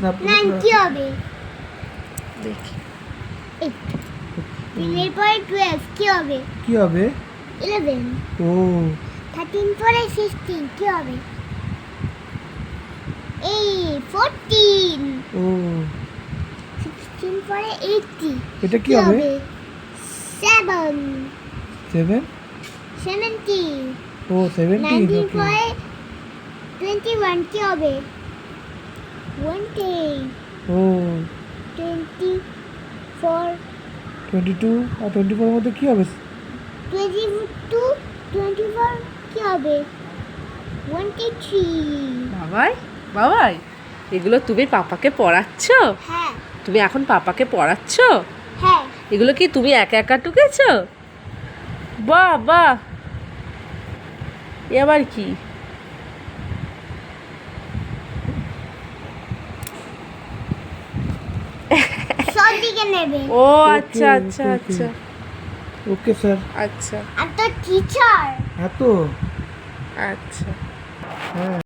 9 কি হবে? দেখি 3 এর পরে 12 কি হবে? কি হবে? 11। ও 13 পরে 16 কি হবে? 14। ও 16 পরে 80 এটা কি হবে? 7। 7 70। ও 17 19 ওকে পরে 21 কি হবে? 20। ও 24 22 আর 24 এর মধ্যে কি হবে? 22 24 কি হবে? 23। বাবাই বাবাই এগুলো তুমি পাপাকে পড়াচ্ছ? হ্যাঁ তুমি এখন পাপাকে পড়াচ্ছ? হ্যাঁ এগুলো কি তুমি একা একা টুকেছ? বাহ বাহ, এ আবার কি? সব দিকে নেবে। ও ওকে, আচ্ছা আচ্ছা ওকে, আচ্ছা ওকে স্যার। আচ্ছা আর তো টিচার। হ্যাঁ তো আচ্ছা। হ্যাঁ